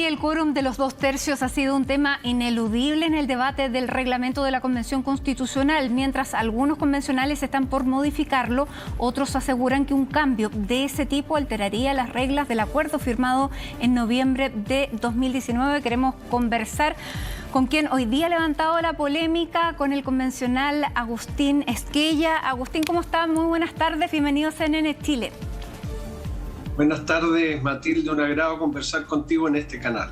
el quórum de los 2/3 ha sido un tema ineludible en el debate del reglamento de la Convención Constitucional. Mientras algunos convencionales están por modificarlo, otros aseguran que un cambio de ese tipo alteraría las reglas del acuerdo firmado en noviembre de 2019. Queremos conversar con quien hoy día ha levantado la polémica, con el convencional Agustín Esquella. Agustín, ¿cómo está? Muy buenas tardes, bienvenido a CNN Chile. Buenas tardes, Matilde, un agrado conversar contigo en este canal.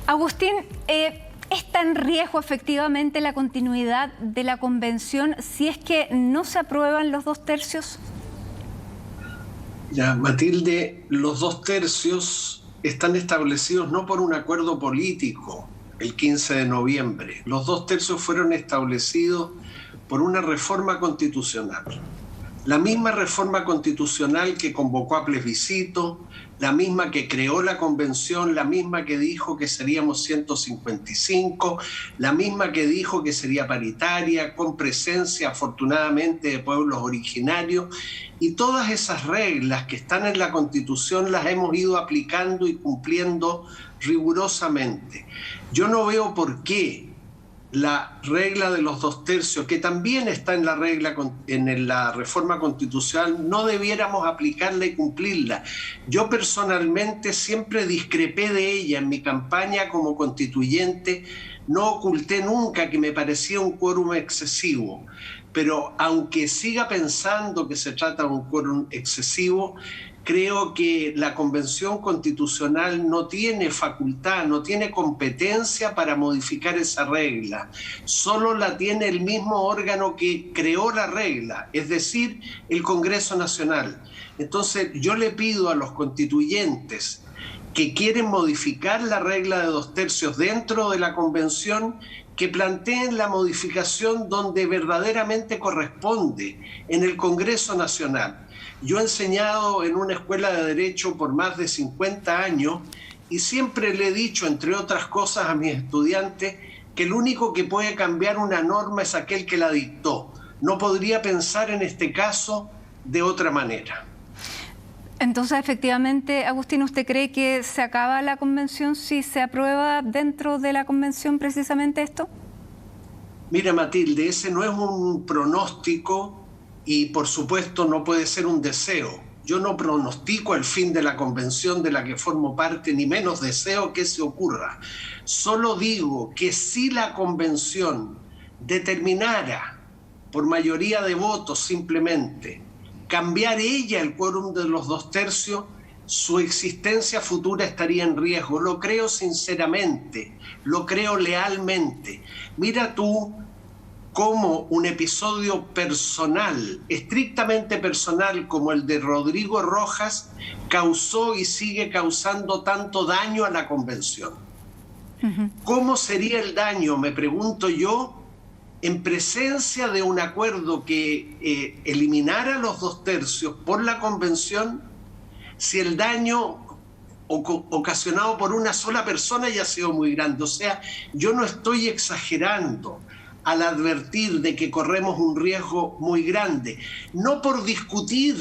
Agustín, ¿está en riesgo efectivamente la continuidad de la convención si es que no se aprueban los 2/3? Ya, Matilde, los 2/3 están establecidos no por un acuerdo político el 15 de noviembre. Los 2/3 fueron establecidos por una reforma constitucional. La misma reforma constitucional que convocó a plebiscito, la misma que creó la convención, la misma que dijo que seríamos 155, la misma que dijo que sería paritaria, con presencia afortunadamente de pueblos originarios, y todas esas reglas que están en la Constitución las hemos ido aplicando y cumpliendo rigurosamente. Yo no veo por qué la regla de los 2/3, que también está en la reforma constitucional, no debiéramos aplicarla y cumplirla. Yo personalmente siempre discrepé de ella en mi campaña como constituyente, no oculté nunca que me parecía un quórum excesivo, pero aunque siga pensando que se trata de un quórum excesivo, creo que la Convención Constitucional no tiene facultad, no tiene competencia para modificar esa regla. Solo la tiene el mismo órgano que creó la regla, es decir, el Congreso Nacional. Entonces, yo le pido a los constituyentes que quieren modificar la regla de 2/3 dentro de la Convención, que planteen la modificación donde verdaderamente corresponde, en el Congreso Nacional. Yo he enseñado en una escuela de Derecho por más de 50 años y siempre le he dicho, entre otras cosas, a mis estudiantes que el único que puede cambiar una norma es aquel que la dictó. No podría pensar en este caso de otra manera. Entonces, efectivamente, Agustín, ¿usted cree que se acaba la convención si se aprueba dentro de la convención precisamente esto? Mira, Matilde, ese no es un pronóstico y, por supuesto, no puede ser un deseo. Yo no pronostico el fin de la convención de la que formo parte, ni menos deseo que se ocurra. Solo digo que si la convención determinara, por mayoría de votos simplemente, cambiar ella el quórum de los 2/3, su existencia futura estaría en riesgo. Lo creo sinceramente, lo creo lealmente. Mira tú cómo un episodio personal, estrictamente personal, como el de Rodrigo Rojas, causó y sigue causando tanto daño a la convención. ¿Cómo sería el daño, me pregunto yo, en presencia de un acuerdo que eliminara los 2/3 por la convención, si el daño ocasionado por una sola persona ya ha sido muy grande? O sea, yo no estoy exagerando al advertir de que corremos un riesgo muy grande, no por discutir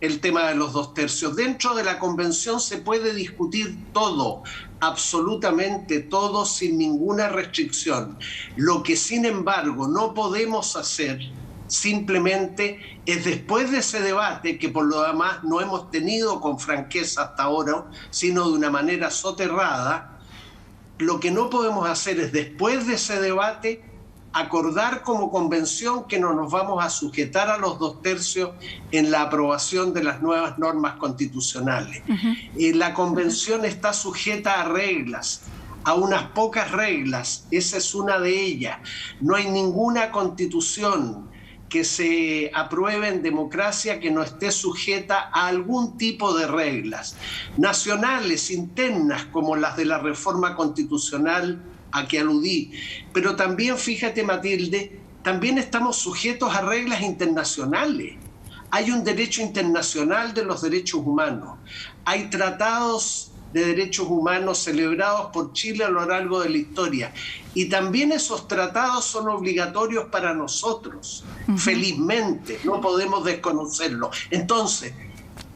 el tema de los 2/3. Dentro de la convención se puede discutir todo, absolutamente todo, sin ninguna restricción. Lo que, sin embargo, no podemos hacer simplemente es, después de ese debate, que por lo demás no hemos tenido con franqueza hasta ahora, sino de una manera soterrada, lo que no podemos hacer es, después de ese debate, acordar como convención que no nos vamos a sujetar a los 2/3 en la aprobación de las nuevas normas constitucionales. La convención está sujeta a reglas, a unas pocas reglas, esa es una de ellas. No hay ninguna constitución que se apruebe en democracia que no esté sujeta a algún tipo de reglas nacionales, internas, como las de la reforma constitucional a que aludí. Pero también, fíjate, Matilde, también estamos sujetos a reglas internacionales. Hay un derecho internacional de los derechos humanos. Hay tratados de derechos humanos celebrados por Chile a lo largo de la historia. Y también esos tratados son obligatorios para nosotros. Felizmente, no podemos desconocerlo. Entonces,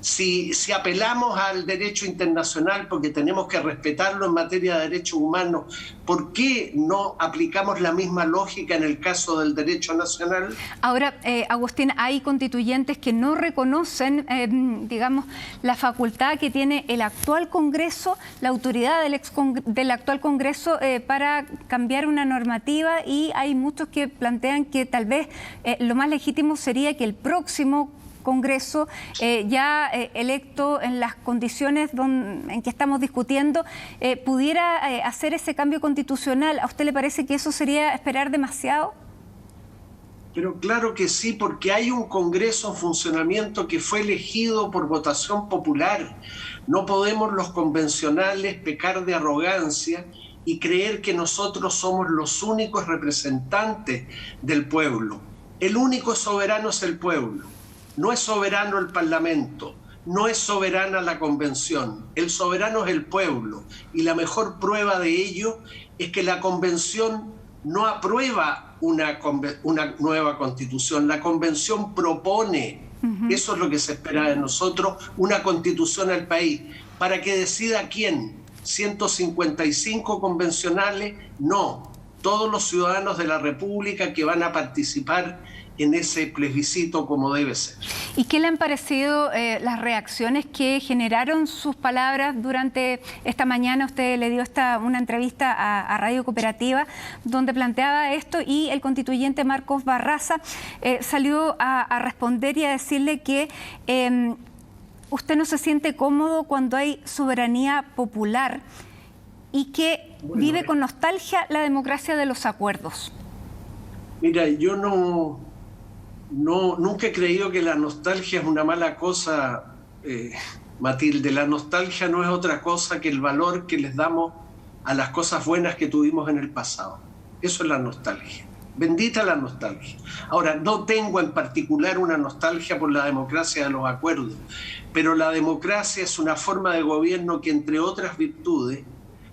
Si apelamos al derecho internacional porque tenemos que respetarlo en materia de derechos humanos, ¿por qué no aplicamos la misma lógica en el caso del derecho nacional? Ahora, Agustín, hay constituyentes que no reconocen, digamos, la facultad que tiene el actual Congreso, la autoridad del actual Congreso para cambiar una normativa, y hay muchos que plantean que tal vez lo más legítimo sería que el próximo Congreso ya electo en las condiciones en que estamos discutiendo pudiera hacer ese cambio constitucional. ¿A usted le parece que eso sería esperar demasiado? Pero claro que sí, porque hay un Congreso en funcionamiento que fue elegido por votación popular. No podemos los convencionales pecar de arrogancia y creer que nosotros somos los únicos representantes del pueblo. El único soberano es el pueblo. No es soberano el Parlamento, no es soberana la Convención, el soberano es el pueblo, y la mejor prueba de ello es que la Convención no aprueba una nueva Constitución, la Convención propone, eso es lo que se espera de nosotros, una Constitución al país, para que decida quién, 155 convencionales, no, todos los ciudadanos de la República que van a participar en ese plebiscito como debe ser. ¿Y qué le han parecido las reacciones que generaron sus palabras durante esta mañana? Usted le dio una entrevista a Radio Cooperativa donde planteaba esto, y el constituyente Marcos Barraza salió a responder y a decirle que usted no se siente cómodo cuando hay soberanía popular y que vive con nostalgia la democracia de los acuerdos. Mira, yo nunca he creído que la nostalgia es una mala cosa, Matilde. La nostalgia no es otra cosa que el valor que les damos a las cosas buenas que tuvimos en el pasado. Eso es la nostalgia. Bendita la nostalgia. Ahora, no tengo en particular una nostalgia por la democracia de los acuerdos, pero la democracia es una forma de gobierno que, entre otras virtudes,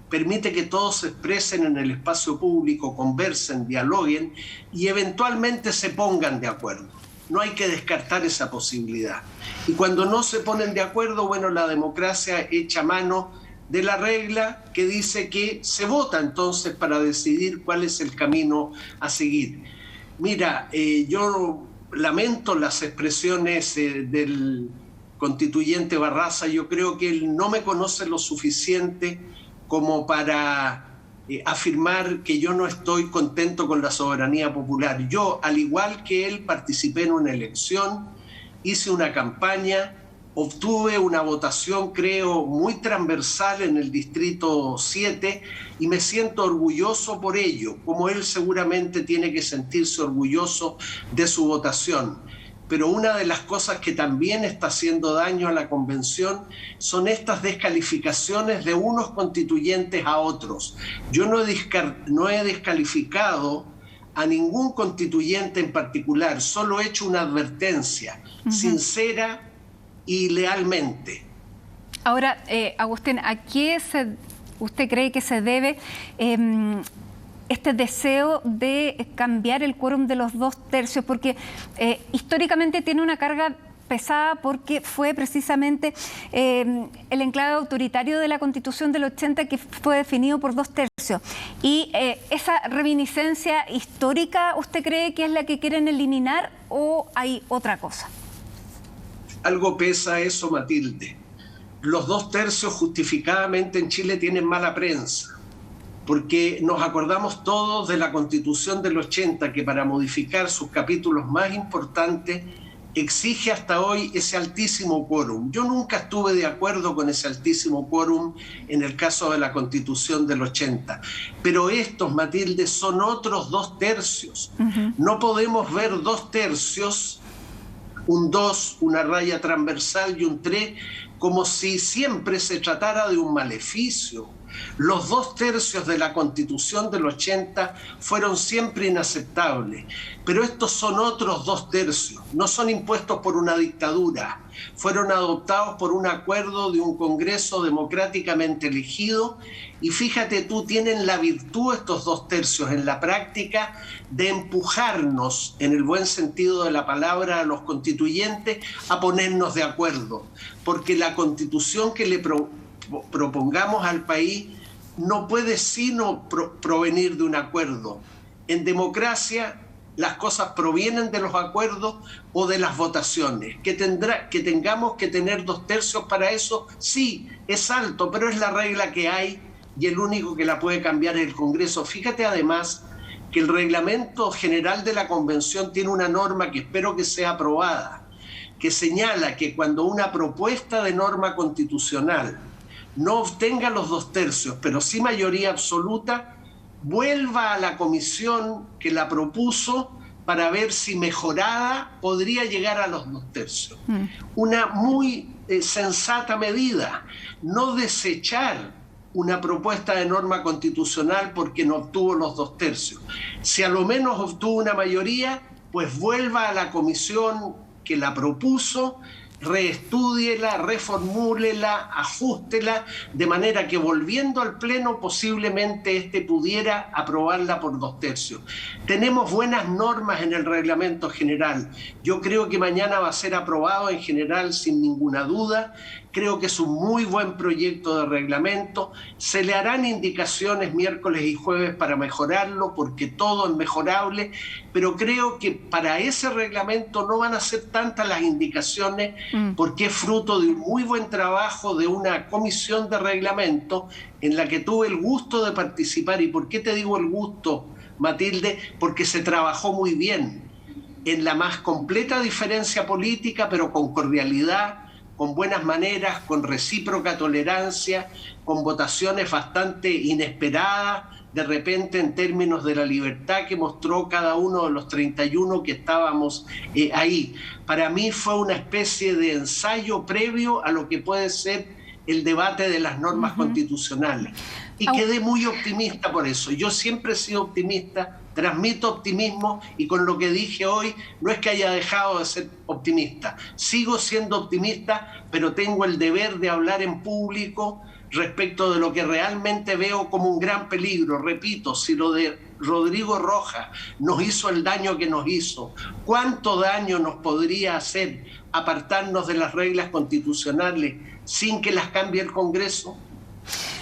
permite que todos se expresen en el espacio público, conversen, dialoguen y eventualmente se pongan de acuerdo. No hay que descartar esa posibilidad. Y cuando no se ponen de acuerdo, bueno, la democracia echa mano de la regla que dice que se vota entonces para decidir cuál es el camino a seguir. Mira, yo lamento las expresiones del constituyente Barraza. Yo creo que él no me conoce lo suficiente como para afirmar que yo no estoy contento con la soberanía popular. Yo, al igual que él, participé en una elección, hice una campaña, obtuve una votación, creo, muy transversal en el Distrito 7 y me siento orgulloso por ello, como él seguramente tiene que sentirse orgulloso de su votación. Pero una de las cosas que también está haciendo daño a la Convención son estas descalificaciones de unos constituyentes a otros. Yo no he descalificado a ningún constituyente en particular, solo he hecho una advertencia sincera y lealmente. Ahora, Agustín, ¿a qué usted cree que se debe este deseo de cambiar el quórum de los 2/3? Porque históricamente tiene una carga pesada, porque fue precisamente el enclave autoritario de la Constitución del 80 que fue definido por 2/3. Y esa reminiscencia histórica, ¿usted cree que es la que quieren eliminar o hay otra cosa? Algo pesa eso, Matilde. Los 2/3 justificadamente en Chile tienen mala prensa, porque nos acordamos todos de la Constitución del 80, que para modificar sus capítulos más importantes exige hasta hoy ese altísimo quórum. Yo nunca estuve de acuerdo con ese altísimo quórum en el caso de la Constitución del 80, pero estos, Matilde, son otros 2/3. No podemos ver 2/3, un 2, una raya transversal y un 3, como si siempre se tratara de un maleficio. Los 2/3 de la Constitución del 80 fueron siempre inaceptables, pero estos son otros 2/3, no son impuestos por una dictadura, fueron adoptados por un acuerdo de un Congreso democráticamente elegido y fíjate tú, tienen la virtud estos 2/3 en la práctica de empujarnos, en el buen sentido de la palabra, a los constituyentes a ponernos de acuerdo, porque la Constitución que le propongamos al país no puede sino provenir de un acuerdo. En democracia las cosas provienen de los acuerdos o de las votaciones. Que tengamos que tener 2/3 para eso, sí, es alto, pero es la regla que hay y el único que la puede cambiar es el Congreso. Fíjate además que el Reglamento General de la Convención tiene una norma que espero que sea aprobada, que señala que cuando una propuesta de norma constitucional no obtenga los 2/3, pero sí mayoría absoluta, vuelva a la comisión que la propuso para ver si mejorada podría llegar a los 2/3. Una muy sensata medida, no desechar una propuesta de norma constitucional porque no obtuvo los 2/3. Si a lo menos obtuvo una mayoría, pues vuelva a la comisión que la propuso, reestúdiela, reformúlela, ajústela, de manera que volviendo al Pleno posiblemente pudiera aprobarla por 2/3. Tenemos buenas normas en el reglamento general. Yo creo que mañana va a ser aprobado en general sin ninguna duda. Creo que es un muy buen proyecto de reglamento. Se le harán indicaciones miércoles y jueves para mejorarlo, porque todo es mejorable, pero creo que para ese reglamento no van a ser tantas las indicaciones, porque es fruto de un muy buen trabajo de una comisión de reglamento en la que tuve el gusto de participar. ¿Y por qué te digo el gusto, Matilde? Porque se trabajó muy bien, en la más completa diferencia política, pero con cordialidad, con buenas maneras, con recíproca tolerancia, con votaciones bastante inesperadas, de repente en términos de la libertad que mostró cada uno de los 31 que estábamos ahí. Para mí fue una especie de ensayo previo a lo que puede ser el debate de las normas constitucionales. Y quedé muy optimista por eso. Yo siempre he sido optimista, transmito optimismo y con lo que dije hoy no es que haya dejado de ser optimista. Sigo siendo optimista, pero tengo el deber de hablar en público respecto de lo que realmente veo como un gran peligro. Repito, si lo de Rodrigo Rojas nos hizo el daño que nos hizo, ¿cuánto daño nos podría hacer apartarnos de las reglas constitucionales sin que las cambie el Congreso?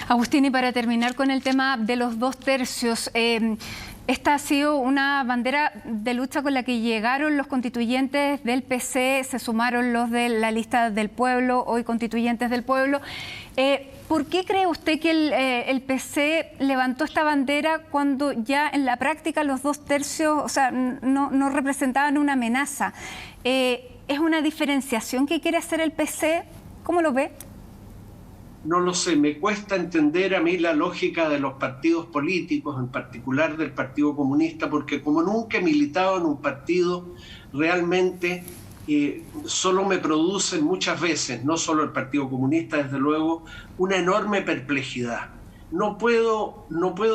Agustín, y para terminar con el tema de los 2/3, esta ha sido una bandera de lucha con la que llegaron los constituyentes del PC, se sumaron los de la lista del pueblo, hoy constituyentes del pueblo. ¿Por qué cree usted que el PC levantó esta bandera cuando ya en la práctica los 2/3, o sea, no representaban una amenaza? ¿Es una diferenciación que quiere hacer el PC? ¿Cómo lo ve? No lo sé, me cuesta entender a mí la lógica de los partidos políticos, en particular del Partido Comunista, porque como nunca he militado en un partido, realmente solo me producen muchas veces, no solo el Partido Comunista, desde luego, una enorme perplejidad. No puedo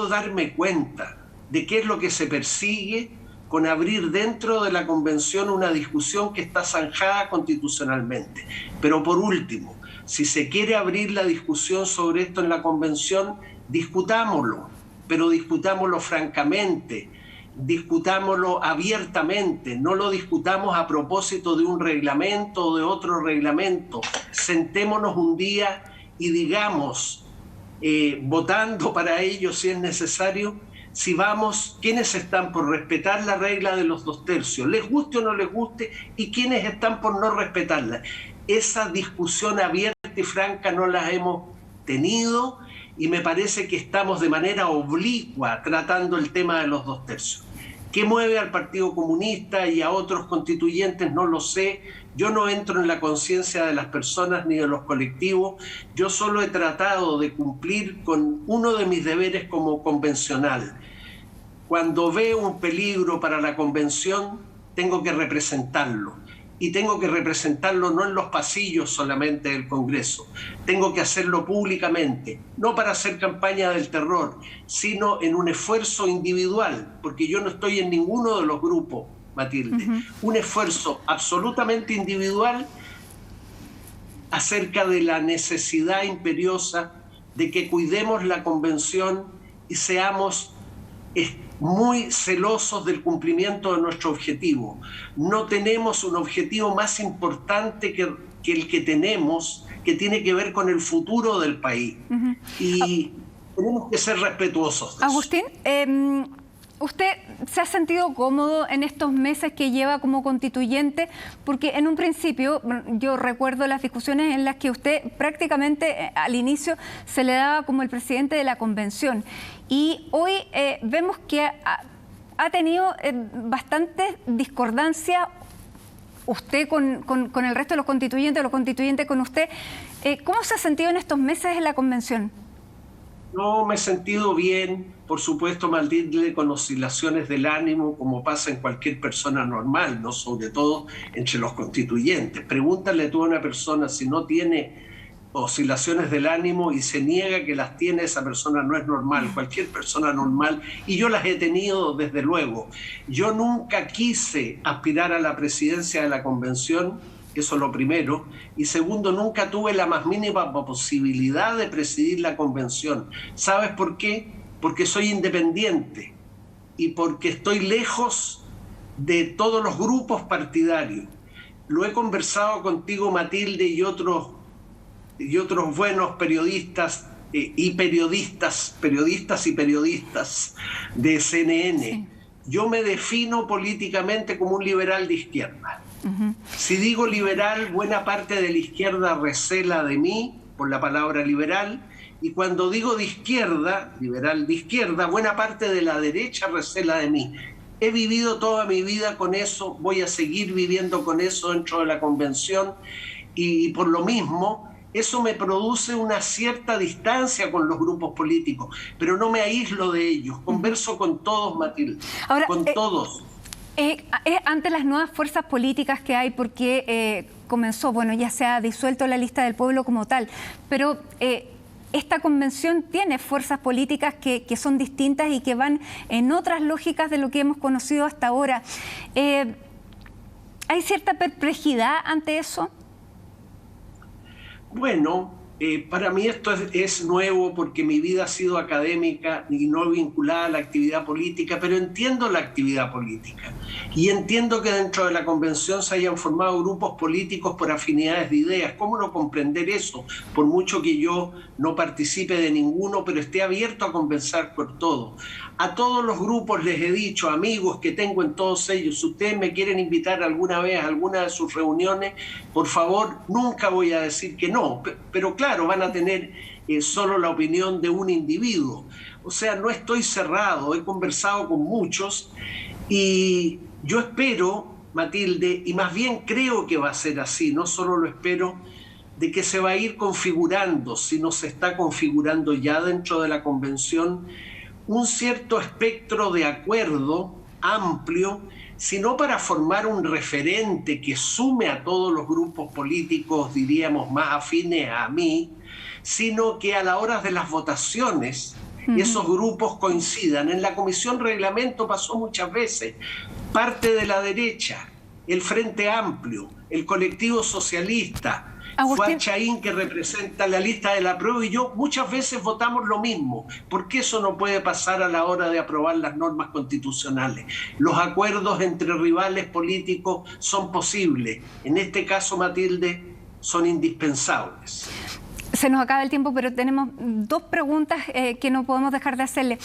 darme cuenta de qué es lo que se persigue con abrir dentro de la Convención una discusión que está zanjada constitucionalmente. Pero por último, si se quiere abrir la discusión sobre esto en la Convención, discutámoslo, pero discutámoslo francamente, discutámoslo abiertamente, no lo discutamos a propósito de un reglamento o de otro reglamento. Sentémonos un día y digamos, votando para ello si es necesario, si vamos, quiénes están por respetar la regla de los 2/3, les guste o no les guste, y quiénes están por no respetarla. Esa discusión abierta y franca no la hemos tenido y me parece que estamos de manera oblicua tratando el tema de los 2/3. ¿Qué mueve al Partido Comunista y a otros constituyentes? No lo sé. Yo no entro en la conciencia de las personas ni de los colectivos. Yo solo he tratado de cumplir con uno de mis deberes como convencional. Cuando veo un peligro para la convención, tengo que representarlo. y tengo que representarlo no en los pasillos solamente del Congreso, tengo que hacerlo públicamente, no para hacer campaña del terror, sino en un esfuerzo individual, porque yo no estoy en ninguno de los grupos, Matilde, un esfuerzo absolutamente individual acerca de la necesidad imperiosa de que cuidemos la convención y seamos muy celosos del cumplimiento de nuestro objetivo. No tenemos un objetivo más importante que el que tenemos, que tiene que ver con el futuro del país. Y tenemos que ser respetuosos de Agustín, ¿usted se ha sentido cómodo en estos meses que lleva como constituyente? Porque en un principio yo recuerdo las discusiones en las que usted prácticamente al inicio se le daba como el presidente de la convención. Y hoy vemos que ha tenido bastante discordancia usted con el resto de los constituyentes con usted. ¿Cómo se ha sentido en estos meses en la convención? No, me he sentido bien, por supuesto, Matilde, con oscilaciones del ánimo, como pasa en cualquier persona normal, ¿no? Sobre todo entre los constituyentes. Pregúntale tú a una persona si no tiene oscilaciones del ánimo y se niega que las tiene, esa persona no es normal, cualquier persona normal, y yo las he tenido desde luego. Yo nunca quise aspirar a la presidencia de la convención, eso es lo primero, y segundo, nunca tuve la más mínima posibilidad de presidir la convención. ¿Sabes por qué? Porque soy independiente y porque estoy lejos de todos los grupos partidarios. Lo he conversado contigo, Matilde, y otros buenos periodistas periodistas de CNN. Sí. Yo me defino políticamente como un liberal de izquierda. Si digo liberal, buena parte de la izquierda recela de mí por la palabra liberal, y cuando digo de izquierda, liberal de izquierda, buena parte de la derecha recela de mí. He vivido toda mi vida con eso, voy a seguir viviendo con eso dentro de la convención, y por lo mismo eso me produce una cierta distancia con los grupos políticos, pero no me aíslo de ellos, converso con todos, Matilde, ahora, con todos. Ante las nuevas fuerzas políticas que hay, porque comenzó, bueno, ya se ha disuelto la lista del pueblo como tal, pero esta convención tiene fuerzas políticas que son distintas y que van en otras lógicas de lo que hemos conocido hasta ahora. ¿Hay cierta perplejidad ante eso? Bueno, para mí esto es nuevo porque mi vida ha sido académica y no vinculada a la actividad política, pero entiendo la actividad política y entiendo que dentro de la convención se hayan formado grupos políticos por afinidades de ideas. ¿Cómo no comprender eso? Por mucho que yo no participe de ninguno, pero esté abierto a conversar por todo. A todos los grupos les he dicho, amigos que tengo en todos ellos, si ustedes me quieren invitar alguna vez a alguna de sus reuniones, por favor, nunca voy a decir que no, pero claro, van a tener solo la opinión de un individuo. O sea, no estoy cerrado, he conversado con muchos y yo espero, Matilde, y más bien creo que va a ser así, no solo lo espero, de que se va a ir configurando, si no se está configurando ya dentro de la convención, un cierto espectro de acuerdo amplio, sino para formar un referente que sume a todos los grupos políticos, diríamos, más afines a mí, sino que a la hora de las votaciones esos grupos coincidan. En la Comisión Reglamento pasó muchas veces. Parte de la derecha, el Frente Amplio, el Colectivo Socialista, Juan Chaín, que representa la lista del apruebo, y yo muchas veces votamos lo mismo. ¿Por qué eso no puede pasar a la hora de aprobar las normas constitucionales? Los acuerdos entre rivales políticos son posibles. En este caso, Matilde, son indispensables. Se nos acaba el tiempo, pero tenemos dos preguntas que no podemos dejar de hacerle.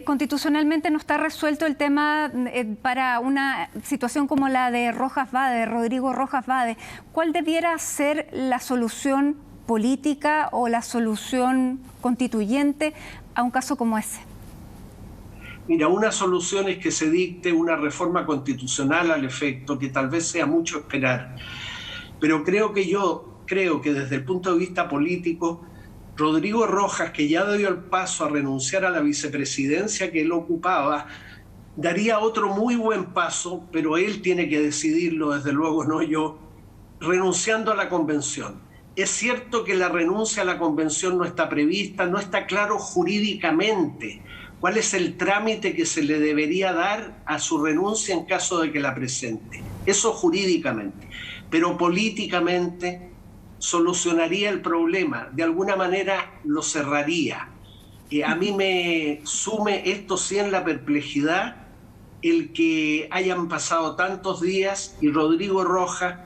Constitucionalmente no está resuelto el tema para una situación como la de Rojas Vade, de Rodrigo Rojas Vade. ¿Cuál debiera ser la solución política o la solución constituyente a un caso como ese? Mira, una solución es que se dicte una reforma constitucional al efecto, que tal vez sea mucho esperar, pero creo que desde el punto de vista político, Rodrigo Rojas, que ya dio el paso a renunciar a la vicepresidencia que él ocupaba, daría otro muy buen paso, pero él tiene que decidirlo, desde luego no yo, renunciando a la convención. Es cierto que la renuncia a la convención no está prevista, no está claro jurídicamente cuál es el trámite que se le debería dar a su renuncia en caso de que la presente. Eso jurídicamente, pero políticamente solucionaría el problema, de alguna manera lo cerraría. A mí me sume esto sí en la perplejidad el que hayan pasado tantos días y Rodrigo Rojas,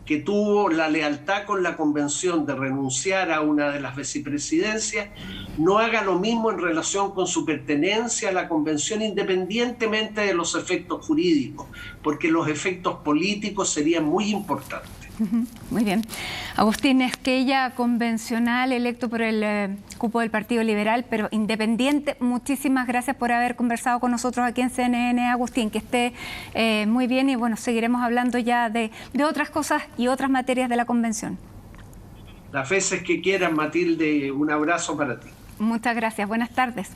que tuvo la lealtad con la convención de renunciar a una de las vicepresidencias, no haga lo mismo en relación con su pertenencia a la convención, independientemente de los efectos jurídicos, porque los efectos políticos serían muy importantes. Muy bien. Agustín Esquella, convencional, electo por el cupo del Partido Liberal, pero independiente. Muchísimas gracias por haber conversado con nosotros aquí en CNN, Agustín. Que esté muy bien y bueno, seguiremos hablando ya de otras cosas y otras materias de la convención. Las veces que quieran, Matilde, un abrazo para ti. Muchas gracias. Buenas tardes.